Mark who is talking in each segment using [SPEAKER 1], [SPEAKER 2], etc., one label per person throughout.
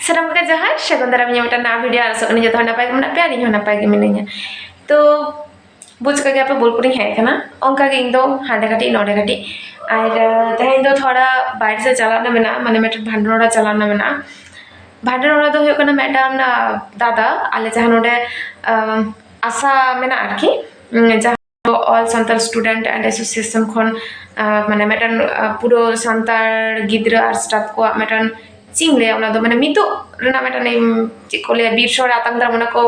[SPEAKER 1] Senang bukan jahat, saya dalam menyambut na video asok ni jatuh napai kemana pe ani napai ke minanya. तो बुझ के apa बोलपुरी है ना उनका के इंदो हांडे घाटी नोडे घाटी और तहे इंदो थोड़ा बाहर से चलाना मेना माने मेटर भांडनोड़ा चलाना मेना भांडनोड़ा तो हुयो कना मैडम ना दादा आले जहां नोडे आशा मेना आरकी जहां all Santal student and association खन माने मेटन पुरो संताल गिद्रा और स्टाफ को मेटन चिंगले उना दो माने मितो रेना मेटन चिकोले बीरसोर आतंकदार मने को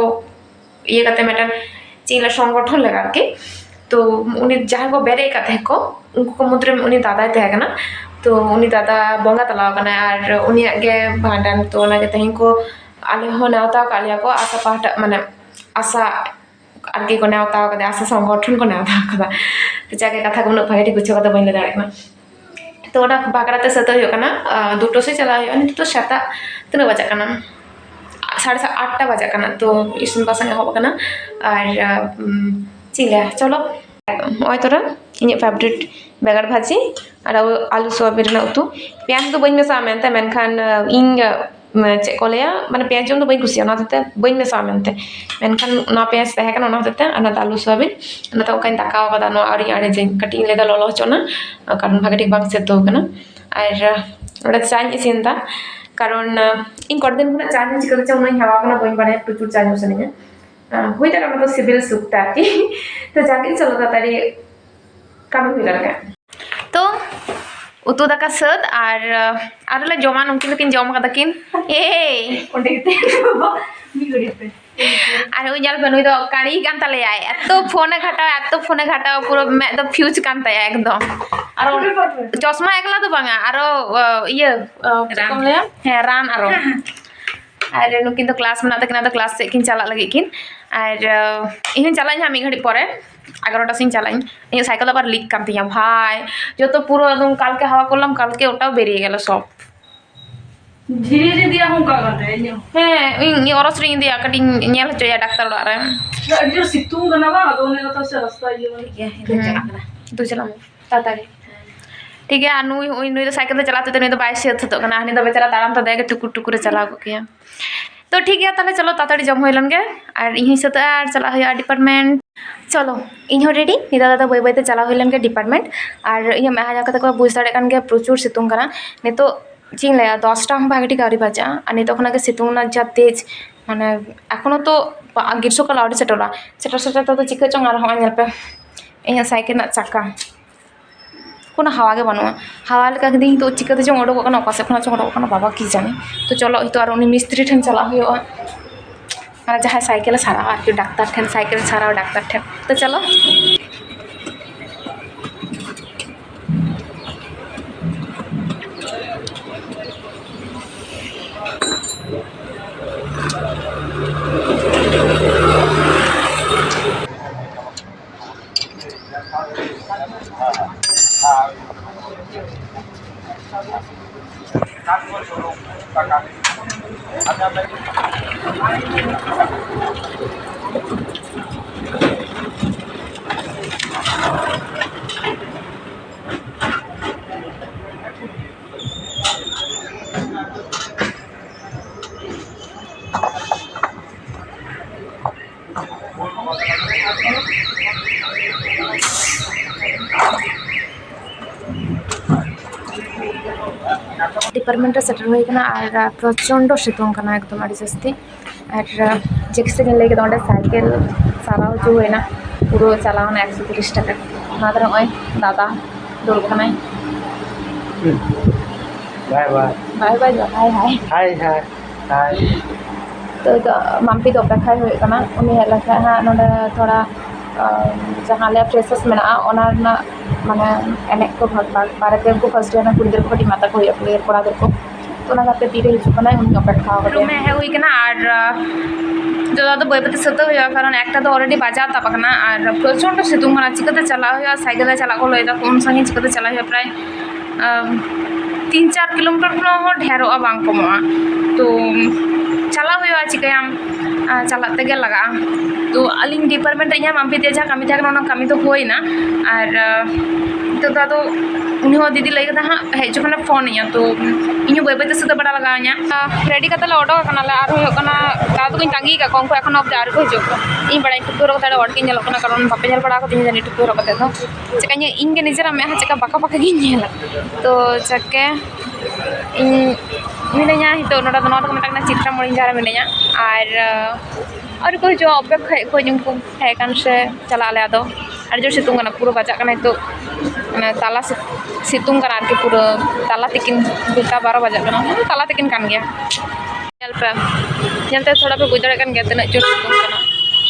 [SPEAKER 1] ये कहते मेटन चिंगला संगठन लगा के तो उन्हें जहाँ को बेरे का थे को उनको मुद्रे में उन्हें दादा थे ना तो उन्हें दादा बंगा तलाव करना और उन्हें आगे भांडन तो ना के तहीं को आले हो नावता कालिया को आशा पाठ माने आशा आगे को नावता कदे आशा संगठन को नावता कदा तो जाके कथा को उन्हें भाई कुछ कदा बन लगा ना तो उन्हें बागराते सतो हो करना दूटो से चला हो नहीं तो शता तीन बजा करना 8:30 बजा करना तो इसन बासन हो करना और चिले चलो ओय तोरा इन फेवरेट बेगार भाजी और आलू सोयाबीन उतु प्याज तो बइन मेसा मेनते मेनखान इन चे कोलेया माने प्याज जम तो बइन कुसिया ना तते बइन मेसा मेनते मेनखान ना प्याज तहे कना ना तते अना आलू सोयाबीन ना तो काइन दाका कदा नो आरी आरे जे कटिंग लेदा ललो चोना कारण भागे ठीक बांग सेतो कना और ओडा चाय इसिनता कारण इन कड़दिन खुना चाय चिकन चा उन हवा कना बइन बारे प्रचुर चाय मसनिया हुई तक तो सिविल सुखता की तो जाके चलो ताड़ी काम हुई लगा तो उतु दाका सद और ले जमा उनकिन किन जम का किन ए कोंडे किते मी गड़िते और उन जाल बनुई तो काड़ी कान तले आए एतो फोने घाटाओ पूरा मैं तो फ्यूज कान तया एकदम और चश्मा एकला तो बांगा और ये रान है रान और नुकिन तो क्लास में तो क्लास से किन चला लगे किन और इन चला मी घड़ी पर 11टा से चला इन साइकिल आबार लिक कान तिया भाई जो तो पूरा एकदम काल के हवा करलाम काल के ओटाও বেরিয়ে গেল সব
[SPEAKER 2] धीरे धीरे दिया हम का करते हैं
[SPEAKER 1] হ্যাঁ ই অরস রিং দিয়া কাটি ñel হচয়া ডাক্তার ওড়া রে
[SPEAKER 2] जो सितुंग ना बा तो ने तो से रास्ता ये वाली
[SPEAKER 1] तो चला तातारी ठीक है अनु नुई तो साइकिल चलाते थे नहीं तो बाइक से तो कना हनी तो बेचारा ताराम तो देगे टुकुर टुकुर चला को किया तो ठीक है ताले चलो ताताड़ी जम होइलन गे और इही से और चला होया डिपार्टमेंट चलो इन रेडी निदा दादा बई बईते चला होइलन गे डिपार्टमेंट और ये मैं हाजा कते को बुझ दाड़े कान गे प्रचुर सितुंग कना ने तो चिंग लया 10टा हम भागे ठीक आरी बाजा अनि तखन के सितुंग ना जा तेज माने एखोनो तो ग्रीष्मकाल आउट सेटला सेटा तो चिके चंग और हम पे इन साइकिल ना चक्का কোনো হাওয়া গে বানুয়া হাওয়া লেকা দিন তো চিকাতে যে ওড়ো কোনা পাশে কোনা চড়ো কোনা বাবা কি জানে তো চলো তো আর উনি মিস্ত্রি ঠেন চালা হইও আর যাহা সাইকেল ছাড়া আর কি ডাক্তার ঠেন সাইকেল ছাড়াও ডাক্তার ঠেন তো চলো डिपार्टमेंट सेटर हो और प्रचंड सितुंग एकदम अड़ी जास्ती और जेक्से लगे तो साइकिल सारा हचू होना पूरा चलाना 130 टाका नई दादा दुर्गना
[SPEAKER 3] bye bye
[SPEAKER 1] bye bye hi hi
[SPEAKER 3] hi hi hi
[SPEAKER 1] तो माम्पी तो अपेक्षा होना उन्हें हेज लखा हाँ ना थोड़ा जहाँ ले फ्रेशर्स में माने एने को बारे को फर्स्ट ईयर कुड़ी को कटी माता को कोड़ा को तो नाते तीरे हिजुना उन्हें अपेक्षा में हे हुई और जो दादा बैपते सतो हुआ कारण एक तो अलरेडी बाजार तापाना और प्रचंड सितुंग चिकाते चला हुआ साइकेल चला को लैदा कौन संगे चिकाते चला हुआ प्राय 3-4 किलोमीटर ढेरों बांग कमोआ तो चला हुआ चिकायाम चला तेगे लगा तो अलिंग डिपार्टमेंट रे माम्पी ते जहाँ कमी था कमी तो होना और तो दादो उन्हीं दीदी लगे था हाँ हेजो कना फोन इया तो इन बै बै से बड़ा लगा रेडी कते ऑर्डर करना और दादो को तंगी का उनको एखन अब आर को हजो इन बड़ा टुकु रखते ऑर्डर के कारण बापे झल बड़ा को जानी टुकु रखते तो चेका इन निजेरा में चेका बाका बाका तो चके मिनाया हितो नोड़ा तो नोड़ा को मटकना चित्रा मोड़ी जहाँ मिनाया और को जो अपेक्षा को उनको है कान से चला ले आदो और जो सितुंग करना पूरा बचा करना तो ताला सितुंग करना आरके पूरा ताला तिकिन 12 बजा करना ताला तिकिन कान गया चलते थोड़ा पे गुजर कान गया तना जो सितुंग करना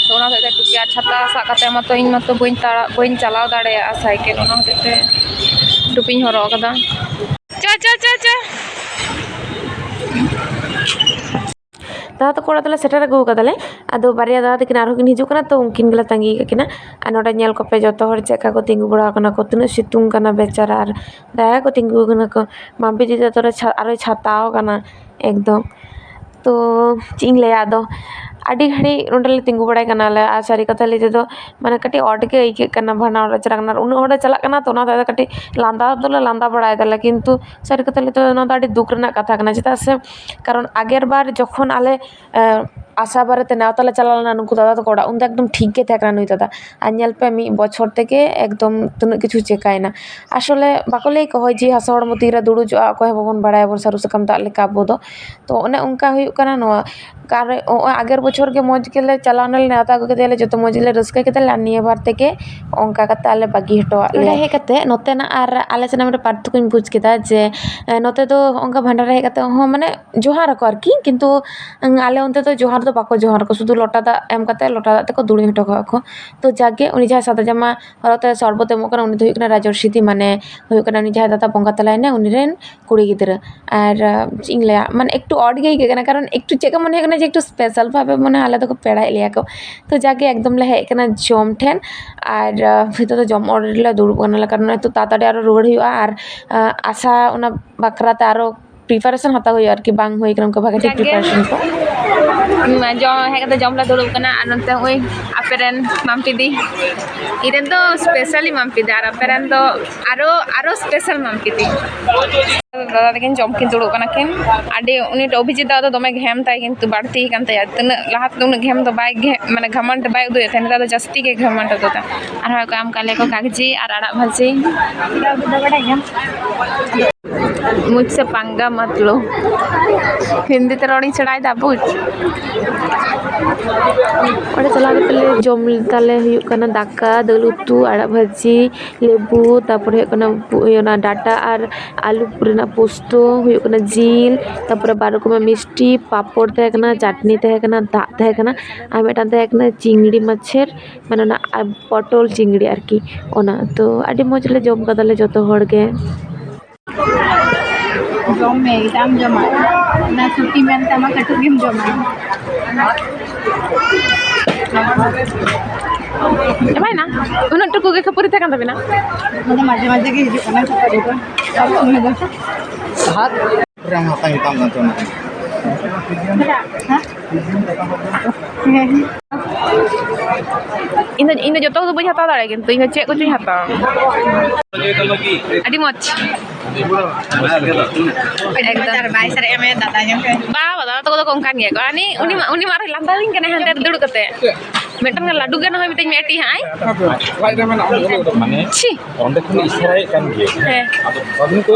[SPEAKER 1] तो ना तो टुकिया छाता सा कते मतो इन मतो बइन चलाव दाड़े आ साइकिल ओना होते टुपिन हरो कदा च दादा तो कोड़ा तले सेटर अगू कदाले अदो बारिया दादा तकिन आरोकिन हिजुकना तो उनकिन गला तंगी ककिना आ नोडा नेल कोपे जतो हर चेका को तिंगु बड़ा कना को तिना सितुंग कना बेचारा आर दाया को तिंगु कना को माम्पी दीदी तोरे आरो छाताओ कना एकदम तो चिंग ले आदो आडी घड़ी नोडले तिंगु बड़ा कना ले आ सारी कथा ले तो माने कटी ऑट के आइके कना भना चला कना उन होड़े चला कना तो ना दादा कटी लांदा दोले लांदा बड़ा दले किंतु सारी कथा ले तो ना दाडी दुख रना कथा कना चिता से कारण आगेर बार जखन आले आशा बारे नेवताले चलाना नुकु दादा तो कोड़ा उन एकदम ठीक के थाकना नुई दादा आल पे मी बछर तेके एकदम तुना किछु चेकायना आसले बाको लई को जी हासा हड़मो तीरा दुड़ुजो अकय बाबन बाड़ाय बन सारु सकम दाग लेका अबो दो तो ओने उनका हुयु कना नोआ कार आगेर बछर के मौज के ले चलाना ले नेवता को केले जतो मौज ले रस्का केते लानिया बार तेके ओंका कते आले बागी हटवा ले हे कते नोते ना आर आले सेना मेरे पार्थ को बुझ केदा जे नोते तो ओंका भंडार हे कते हो माने जोहार को आरकी किंतु आले ओनते तो जोहार तो बाको जोहार को शुद्ध लोटा दा एम कते लोटा दा को दुड़ी हटो को तो जागे उनी जहा सादा जमा हरते सरबत एमो कना उनी तो हुकना राजर सिटी माने हुकना उनी जहा दादा बंगा तलायने उनी रेन कुड़ी गिदरा आर इंगले माने एकटू ऑड गे केना कारण एकटू चेका मने कना जे एकटू स्पेशल भाबे मने आले तो को पेड़ा लिया को तो जागे एकदम ले हे कना जम ठेन आर फितो तो जम ऑर्डर ले दुड़ब कना कारण तो ताताडे आरो रुवाड़ हुआ आर आशा उना बकराते आरो प्रिपारेशन हता हुई आर कि बांग होई कना को भागे ठीक प्रिपारेशन को जो है कते जमला दुड़ब कना अनंत होई अपेरन माम्पी दी इरेन तो स्पेशली माम्पी दी आर अपेरन तो आरो स्पेशल माम्पी दी दादा तकिन जम किन दुड़ब कना किन आडे उनी अभिजित दादा दमे घेम ताई किंतु बाड़ती कान ताई तना लाहा तो उन घेम तो बाय माने घमंड बाय उदय थेन दादा जस्ती के घमंड दादा आर काम काले को कागजी आर आड़ा भाजी बड़ा घेम मुझसे पंगा मत लो हिंदी तो रोड़ी चढ़ाई दा बुझ और चला के जम ताले हुयु कना दाका दाल उतु आड़ा भाजी लेबू तापर हुयु कना योना डाटा आर आलू पुरेना पोस्तो हुयु कना जील तापर 12 को मिष्टी पापड़ तहे कना चटनी तहे कना दा तहे कना आ मेटान तहे कना चिंगड़ी मच्छर माने ना पटल चिंगड़ी आरकी ओना तो आडी मौज ले जम कदाले जतो हड़ के
[SPEAKER 4] जम में एकदम जमा ना छुट्टी में तमा कटु गेम जमा
[SPEAKER 1] भाई ना उन टुकु के खपुरी थे कान तबिना
[SPEAKER 4] मतलब माजे माजे के हिजु कना खपरे को सब सुने दो
[SPEAKER 3] हाथ रंग apa yang tangga tu nak
[SPEAKER 1] इन जो तो बई हता दाड़े किंतु इन चेक को चुई हता अडी मच
[SPEAKER 4] एकदम बाई सर एमे दादा जम के
[SPEAKER 1] बा दादा तो को कान गया को ani उनी मारे लांदा दिन कने हंते दुड़ कते मेटन लाडू गन होय मितई मेटी हाय
[SPEAKER 5] माने
[SPEAKER 1] छी
[SPEAKER 5] ओंडे खन इशारा कान गे
[SPEAKER 1] हे
[SPEAKER 5] अदन को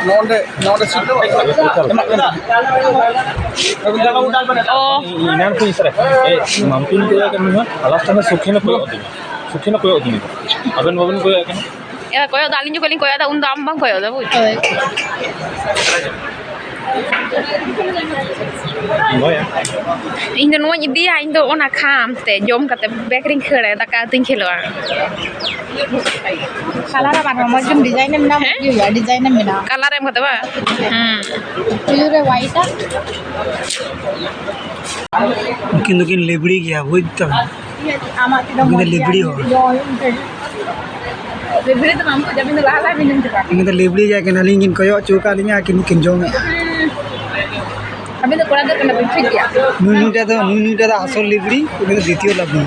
[SPEAKER 5] नोंडे सिट
[SPEAKER 1] ओ
[SPEAKER 5] इनान को इशारा ए मामपिन को कान न लास्ट में सुखिन को ओदिन अबन बबन को कान
[SPEAKER 1] ए कोयो दालिन जो कलिन कोयो दा उन दाम बang कोयो दा बुझ इन दो नोई दिया इन दो ओना खाम ते जम कते बेकरिंग खेड़े दाका तिन खेलोआ
[SPEAKER 4] कलर बार मजम डिजाइन में ना या डिजाइन में ना
[SPEAKER 1] कलर एम कते बा
[SPEAKER 4] प्योर व्हाइट
[SPEAKER 3] किन लेबड़ी गया बुझ तो
[SPEAKER 4] आमा
[SPEAKER 3] किन लेबड़ी हो
[SPEAKER 4] लेबड़ी तो हमको जब इन लाला भी नहीं चला
[SPEAKER 3] किन लेबड़ी जा के नालिंग किन कयो चौका लिया किन जो में
[SPEAKER 4] अभी तो कोड़ा दे करना ठीक गया
[SPEAKER 3] नुईटा दा आसल लिबड़ी उनी द्वितीय लाबड़ी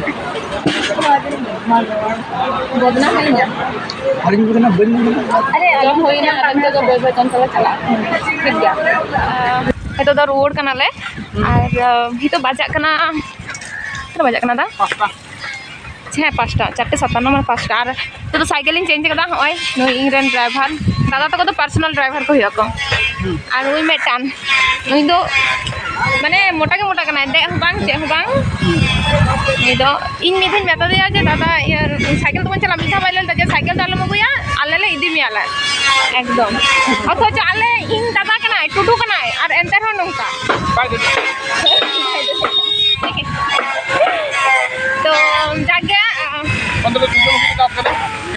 [SPEAKER 4] बदना नहीं है
[SPEAKER 3] आलिंग बदना बन
[SPEAKER 4] अरे अलग होई ना आराम से बोल बोल चल चला ठीक गया
[SPEAKER 1] itu dah ruwar kana le ar itu bajak kana kena bajak kana dah ᱦᱮᱸ 5টা 4:57 মানে 5টা আর তো cycling change kada hoy noi ingren driver দাদা তো কত পার্সোনাল ড্রাইভার কই হকো আর ওই মেটান noi do মানে মোটা kana they bang che bang ni do in midin meta dia je dada year cycle তো চালা মিঠা বাইলেন তা যে সাইকেল দালে মগুয়া আলেলে ইদি মিয়ালা একদম অথচ আলে ইন দাদা kana টুটু kana আর এন্টার হন নংকা तो जाके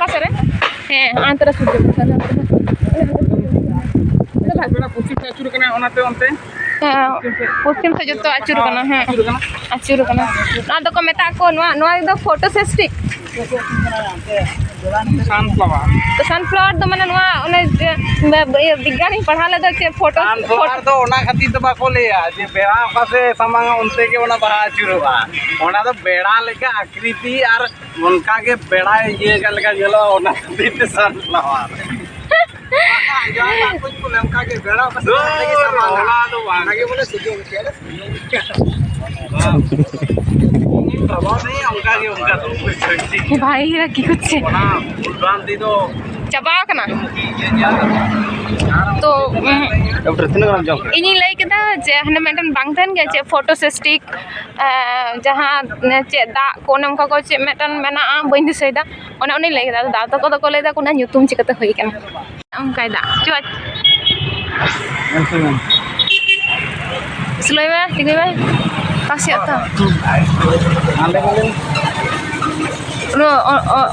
[SPEAKER 1] kasar है antara sudah sana पश्चिम से जो तो आचुर करना है आचुर करना ना तो को मेता को नवा एकदम फोटो से स्टिक तो सनफ्लावर तो माने नवा ओने विज्ञान ही पढ़ा ले तो के फोटो
[SPEAKER 6] तो ओना खातिर तो बाको लेया जे बेड़ा पासे सामांग उनते के ओना बहा चुरवा ओना तो बेड़ा लेके आकृति और उनका के बेड़ा ये का लेका जेलो ओना खातिर तो सनफ्लावर कुछ को लमका के बेड़ा पासे के सामांग ओना तो वाना के बोले सुजो के
[SPEAKER 1] भाई रखी कुछ
[SPEAKER 6] ओना भ्रांति तो
[SPEAKER 1] चबाव कना तो इनी लई केदा जे हने मेटन बांग तहन गे जे फोटो से स्टिक जहां चे दा कोनम को चे मेटन मेना बइन दिसैदा ओने ओने लई केदा दा तो को लेदा कोना nyutum चिकते होई केना am kaida cuat slow ba tigoi ba kasih ta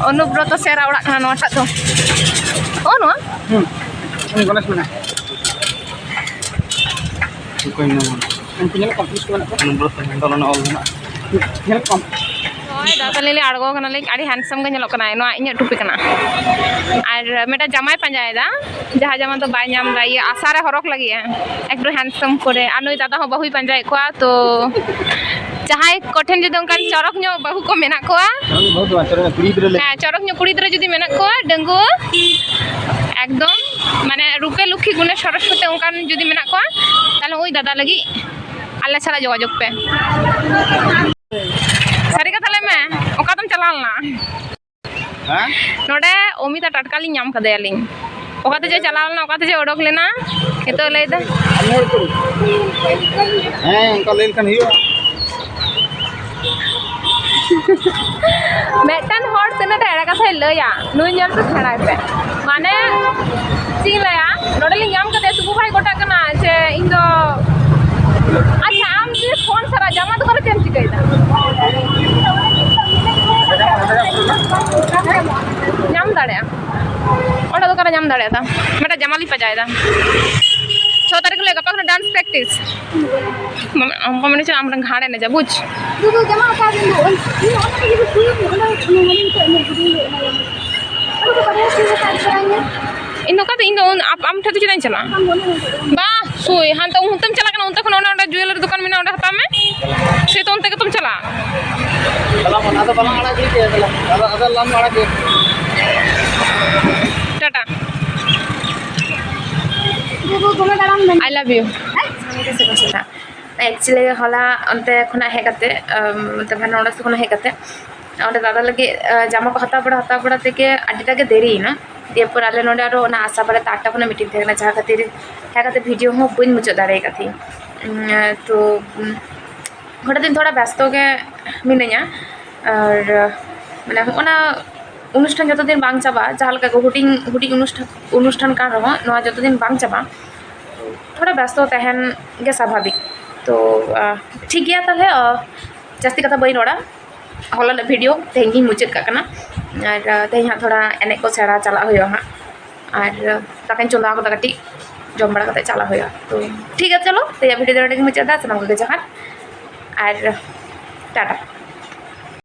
[SPEAKER 1] Anubrata সেরা ওড়াক না নটা তো ও নো
[SPEAKER 6] गणेश मना कोई ना पुnya कंप्लीट करना अनुब्रत मंडल ना ऑल ना हेल्प कम
[SPEAKER 1] ओय दादा लेले आड़गो कना ले आड़ी हैंडसम गे ñelok kana नो इnya टुपी kana আর মেটা জামাই পাঞ্জায় দা যাহা জামা তো বাই নাম दा ये आसारे हरक लगी है একটু হ্যান্ডসাম করে আর নই দাদা হো বহুই পাঞ্জায় কোয়া তো যাহাই কঠেন যদি অনকান চরক ᱧᱚ বহু ko mena koa
[SPEAKER 6] बहुत आचरण कुड़ी इधर ले
[SPEAKER 1] হ্যাঁ চরক ᱧᱚ কুড়ি ধরে যদি mena koa ডেঙ্গু একদম মানে রূপে লক্ষ্মী গুণে সরস্বতী অনকান যদি mena koa তাহলে ওই দাদা লাগি আল্লাহ ছাড়া যোগাযোগ পে सारी कथा ले मैं ओका तुम चलाल ना
[SPEAKER 6] हां
[SPEAKER 1] नोडे ओमिता टटकाली नाम कदेयाली ओका ते जे चलाल ना ओका ते जे ओडक लेना केतो ले दे
[SPEAKER 6] हैं इनका लेल कन हियो
[SPEAKER 1] मेटन हॉट तने एड़ा कथा लया नुई नाम तो छड़ाय पे माने ची लया नोडे ले नाम कदे सुबु भाई गोटा कना जे इन दो अच्छा आम जे फोन सारा जमा तो करे चेम चिकैदा नाम दाड़े ओडा तो करे नाम दाड़े था मेटा जमाली पजायदा 6 तारीख ले गपा डांस प्रैक्टिस हम को मैंने हम घाड़े ने जा बुझ
[SPEAKER 4] दू जमा का दिन ओन ये सुई
[SPEAKER 1] इन का इन आप आम ठते चला चला बा सुई हां तो तुम चला कना उनते कोन ओंडा ज्वेलरी दुकान में ओंडा हता में से तो उनते के तुम चला
[SPEAKER 6] चला मना तो बना आड़ा की चला अदर लाम आड़ा के
[SPEAKER 1] टाटा
[SPEAKER 4] दू गोमे दाराम में
[SPEAKER 1] आई लव यू एक्चुअली हला अंते खना हे कते मतलब नोडा से खना हे कते और दादा लगे जामा को हता बड़ा तेके आडिटा के देरी ना एरपर आले नोडे आरो ना आशा बारे 8टा खना मीटिंग थे ना जहाँ खातिर है कते वीडियो हो बइन मुझे दारे का थी तो घोड़ा दिन थोड़ा व्यस्त के मिनया और माने ओना अनुष्ठान जो दिन बांग चाबा जहाँ लगा हुटिंग अनुष्ठान कान रहो नवा जो दिन बांग चाबा थोड़ा व्यस्त तहन गे स्वाभाविक तो ठीक गया ताले जास्ती कथा बई रोड़ा हला वीडियो तेहन गी मुचाद काना और तेहन हाँ थोड़ा एने को सेड़ा चला हुआ हाँ और ताकन चंदा को कटी जम बड़ा कते चला हुआ तो ठीक है चलो तो वीडियो मुचादा सामान को जहाँ और टाटा।